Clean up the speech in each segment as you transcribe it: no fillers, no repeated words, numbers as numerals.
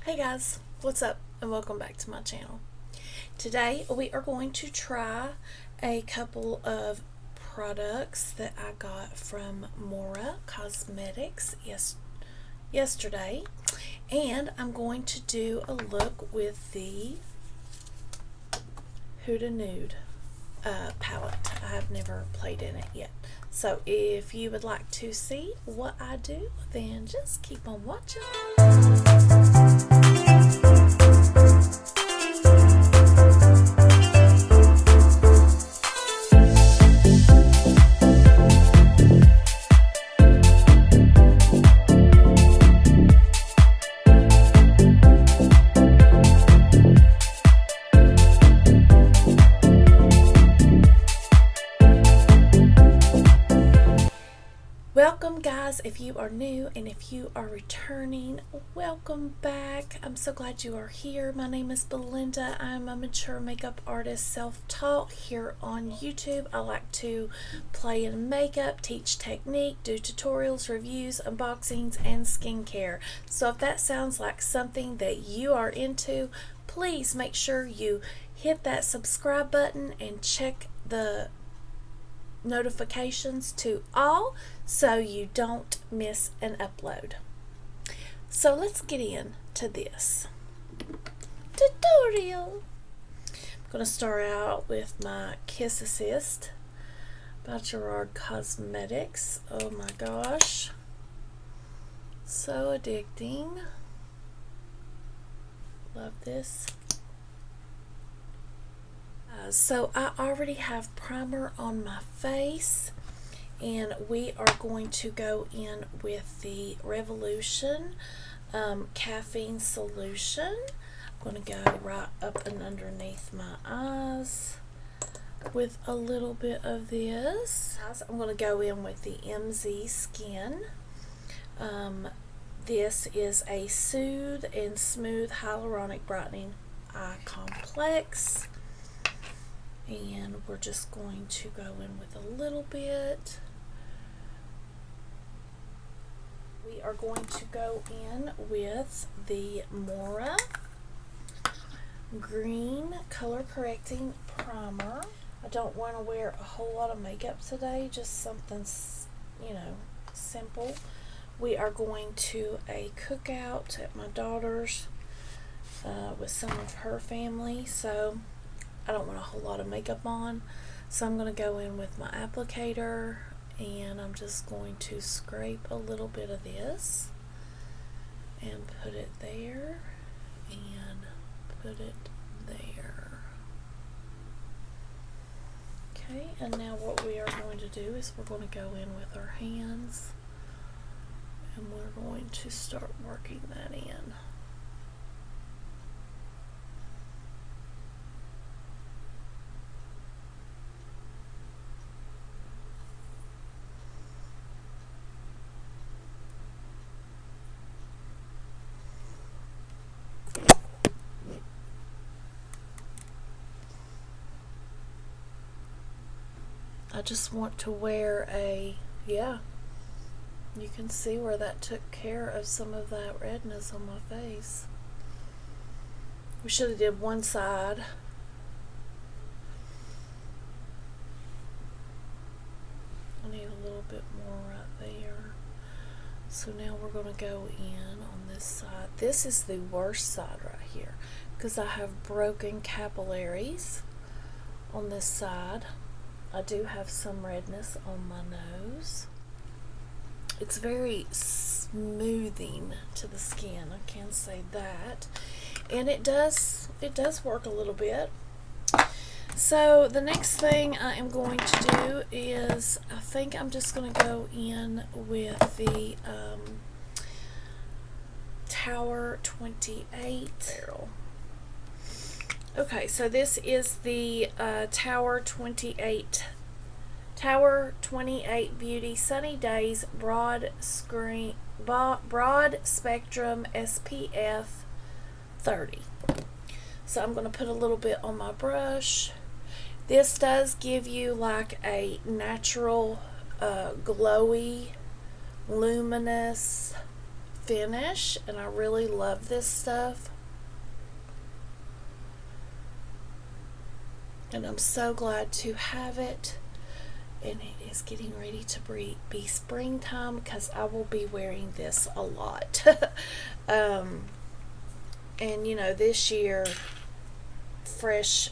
Hey guys, what's up and welcome back to my channel. Today we are going to try a couple of products that I got from Moira Cosmetics yesterday, and I'm going to do a look with the Huda Nude palette. I have never played in it yet. So if you would like to see what I do, then just keep on watching. Welcome guys, if you are new and if you are returning, welcome back. I'm so glad you are here. My name is Belinda. I'm a mature makeup artist, self-taught here on YouTube. I like to play in makeup, teach technique, do tutorials, reviews, unboxings, and skincare. So if that sounds like something that you are into, please make sure you hit that subscribe button and check the notifications to all so you don't miss an upload. So let's get into this tutorial. I'm going to start out with my Kiss Assist by Gerard Cosmetics. Oh my gosh, so addicting. Love this. So I already have primer on my face, and we are going to go in with the Revolution caffeine solution. I'm going to go right up and underneath my eyes with a little bit of this. I'm going to go in with the MZ Skin. This is a Soothe and Smooth Hyaluronic Brightening Eye Complex. And we're just going to go in with a little bit. We are going to go in with the Moira Green Color Correcting Primer. I don't want to wear a whole lot of makeup today, just something, simple. We are going to a cookout at my daughter's with some of her family, so I don't want a whole lot of makeup on, so I'm going to go in with my applicator, and I'm just going to scrape a little bit of this and put it there and put it there. Okay, and now what we are going to do is we're going to go in with our hands, and we're going to start working that in. I just want to wear you can see where that took care of some of that redness on my face. We should have did one side. I need a little bit more right there. So now we're going to go in on this side. This is the worst side right here because I have broken capillaries on this side. I do have some redness on my nose. It's very smoothing to the skin, I can say that. And it does work a little bit. So the next thing I am going to do is, I think I'm just going to go in with the Tower 28. Okay, so this is the Tower 28 Beauty Sunny Days Broad Spectrum SPF 30. So I'm going to put a little bit on my brush. This does give you like a natural glowy, luminous finish, and I really love this stuff. And I'm so glad to have it. And it is getting ready to be springtime because I will be wearing this a lot. And you know, this year, fresh,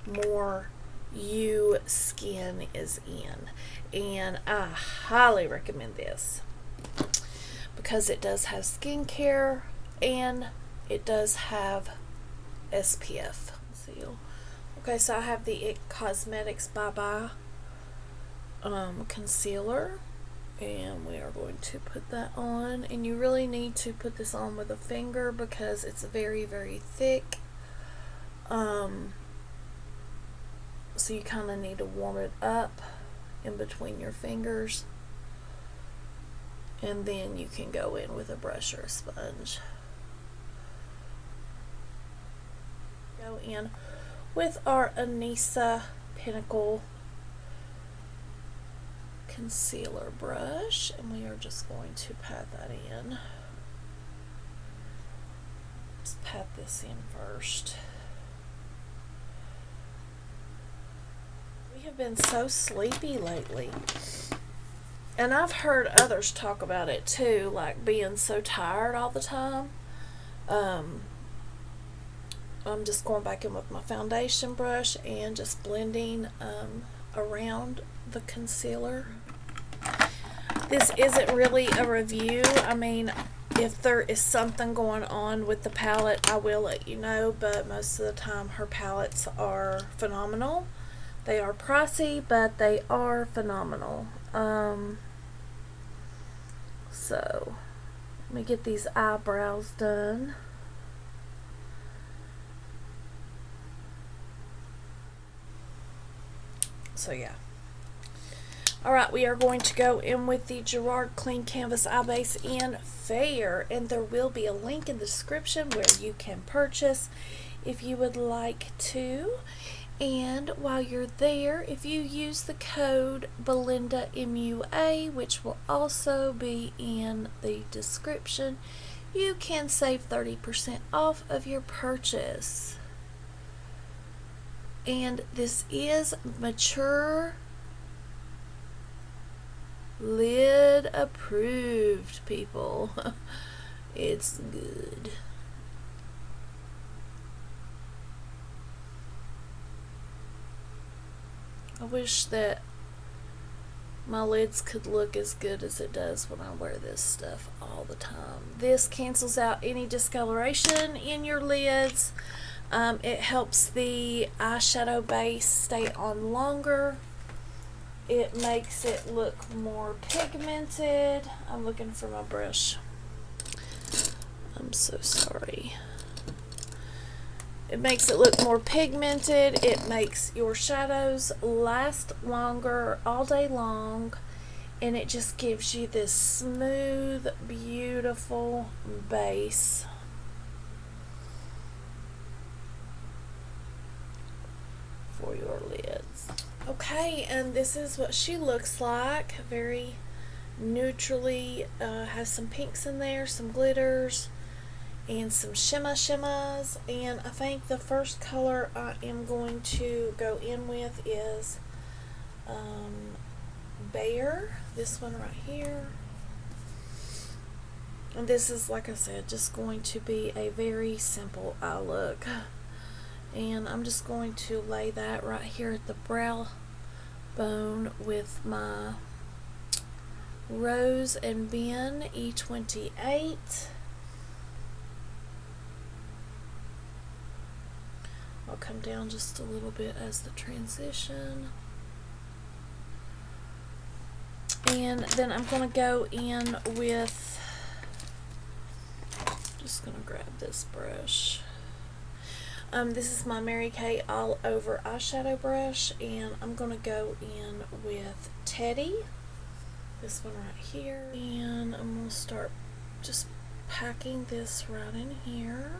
more you skin is in, and I highly recommend this because it does have skincare and it does have SPF. Okay, so I have the IT Cosmetics Bye Bye concealer, and we are going to put that on. And you really need to put this on with a finger because it's very, very thick. So you kind of need to warm it up in between your fingers, and then you can go in with a brush or a sponge. Go in with our Anissa Pinnacle concealer brush, and we are just going to pat that in. Let's pat this in first. We have been so sleepy lately, and I've heard others talk about it too, like being so tired all the time. I'm just going back in with my foundation brush and just blending around the concealer. This isn't really a review. I mean, if there is something going on with the palette, I will let you know, but most of the time her palettes are phenomenal. They are pricey, but they are phenomenal. So let me get these eyebrows done. So yeah. Alright, we are going to go in with the Gerard Clean Canvas Eye Base in Fair, and there will be a link in the description where you can purchase if you would like to. And while you're there, if you use the code BelindaMua, which will also be in the description, you can save 30% off of your purchase. And this is mature lid approved, people. It's good. I wish that my lids could look as good as it does when I wear this stuff all the time. This cancels out any discoloration in your lids. It helps the eyeshadow base stay on longer. It makes it look more pigmented. I'm looking for my brush. I'm so sorry. It makes it look more pigmented. It makes your shadows last longer all day long. And it just gives you this smooth, beautiful base. For your lids. Okay, and this is what she looks like. Very neutrally, has some pinks in there, some glitters, and some shimmas. And I think the first color I am going to go in with is Bear. This one right here. And this is, like I said, just going to be a very simple eye look. And I'm just going to lay that right here at the brow bone with my Rose and Ben E28. I'll come down just a little bit as the transition. And then I'm going to go in with, just going to grab this brush. This is my Mary Kay All Over eyeshadow brush, and I'm going to go in with Teddy, this one right here, and I'm going to start just packing this right in here.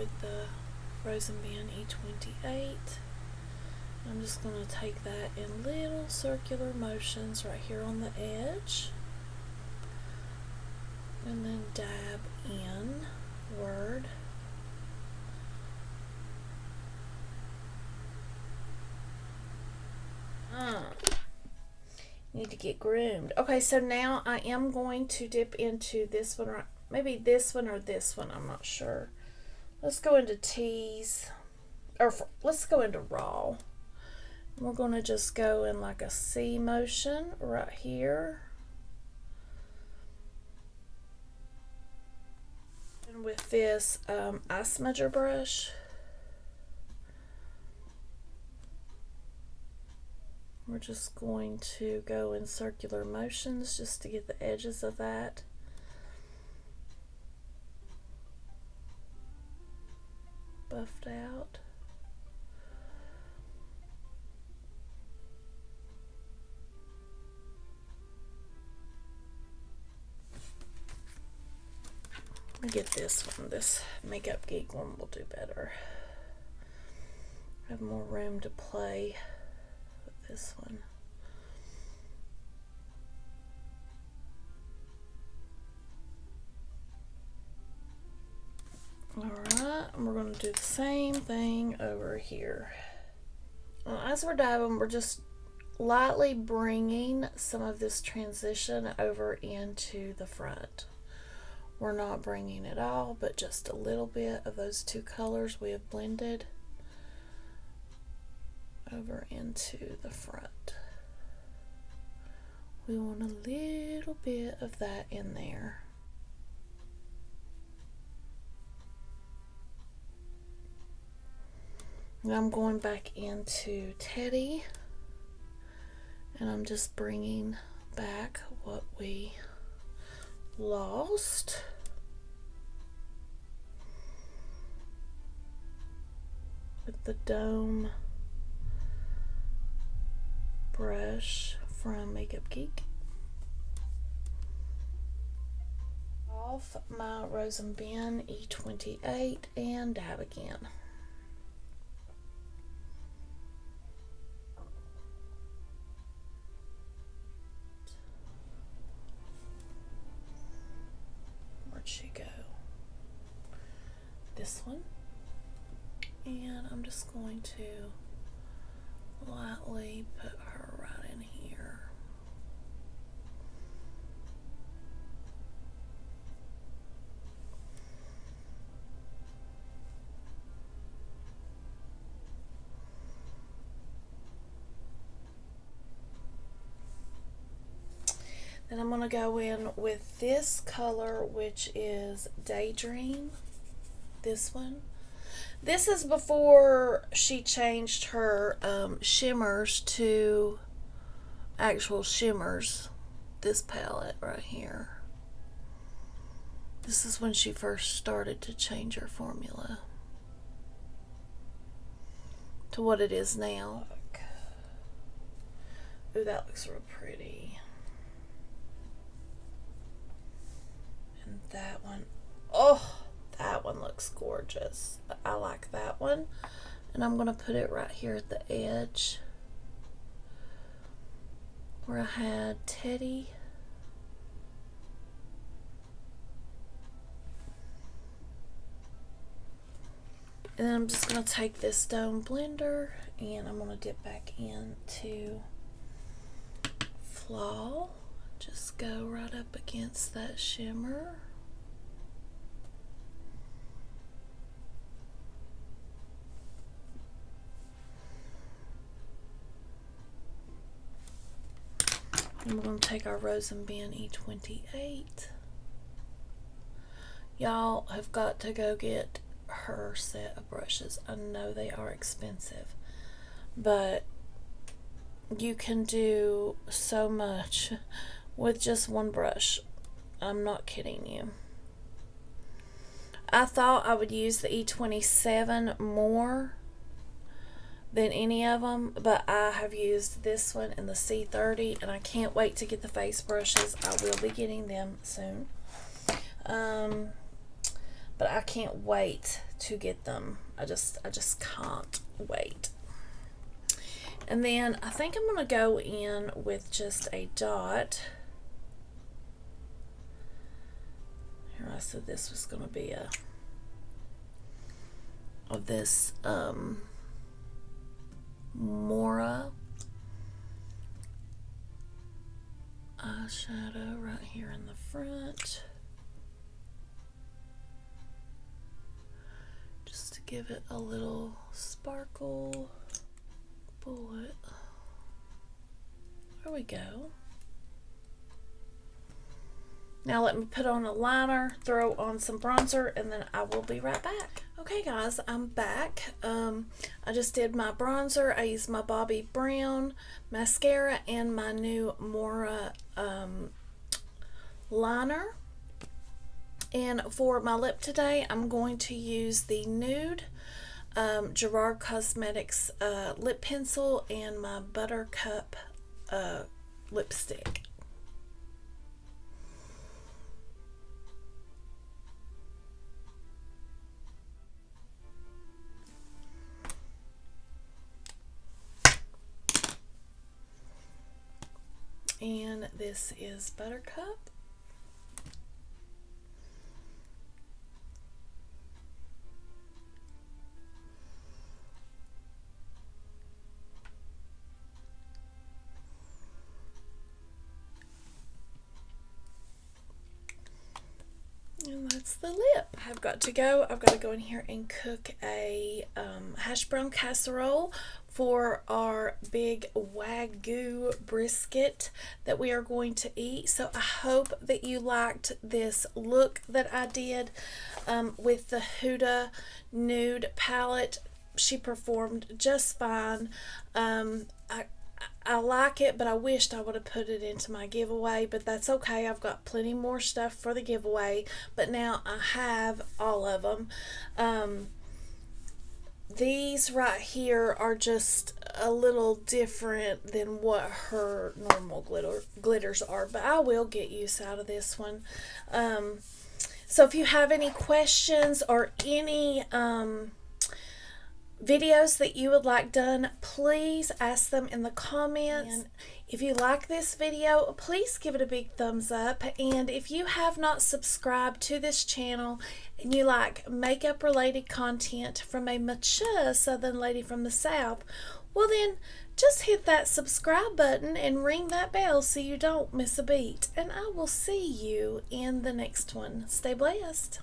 with the Grwm E28. I'm just going to take that in little circular motions right here on the edge, and then dab in word. Need to get groomed. Okay, so now I am going to dip into this one, or maybe this one or this one, I'm not sure. Let's go into tease, or let's go into raw. We're going to just go in like a C motion right here. And with this eye smudger brush, we're just going to go in circular motions just to get the edges of that buffed out. Get this one, this Makeup Geek one will do better. Have more room to play with this one. Alright, and we're going to do the same thing over here. As we're dabbing, we're just lightly bringing some of this transition over into the front. We're not bringing it all, but just a little bit of those two colors we have blended over into the front. We want a little bit of that in there. Now I'm going back into Teddy, and I'm just bringing back what we lost. With the dome brush from Makeup Geek. Off my Grwm E28 and dab again. Where'd she go? This one. And I'm just going to lightly put her right in here. Then I'm going to go in with this color, which is Daydream. This one. This is before she changed her shimmers to actual shimmers. This palette right here. This is when she first started to change her formula to what it is now. Ooh, that looks real pretty. And that one, oh, that one looks gorgeous. I like that one. And I'm going to put it right here at the edge where I had Teddy. And then I'm just going to take this stone blender and I'm going to dip back into Flaw. Just go right up against that shimmer. And we're going to take our Grwm E28. Y'all have got to go get her set of brushes. I know they are expensive, but you can do so much with just one brush. I'm not kidding you. I thought I would use the E27 more than any of them, but I have used this one and the C30, and I can't wait to get the face brushes. I will be getting them soon. But I can't wait to get them. I just can't wait. And then I think I'm going to go in with just a dot. Here, I said this was going to be of this Moira eyeshadow right here in the front, just to give it a little sparkle bullet. There we go. Now let me put on a liner, throw on some bronzer, and then I will be right back. Okay guys, I'm back. I just did my bronzer. I used my Bobbi Brown mascara and my new Moira liner. And for my lip today, I'm going to use the Nude Gerard Cosmetics lip pencil and my Buttercup lipstick. And this is Buttercup. And that's the lip. I've got to go in here and cook a hash brown casserole for our big Wagyu brisket that we are going to eat. So I hope that you liked this look that I did with the Huda Nude palette. She performed just fine. I like it, but I wished I would have put it into my giveaway, but that's okay. I've got plenty more stuff for the giveaway, but now I have all of them. These right here are just a little different than what her normal glitters are, but I will get use out of this one. So if you have any questions or any videos that you would like done, please ask them in the comments. And if you like this video, please give it a big thumbs up. And if you have not subscribed to this channel and you like makeup related content from a mature southern lady from the South, well then just hit that subscribe button and ring that bell so you don't miss a beat. And I will see you in the next one. Stay blessed.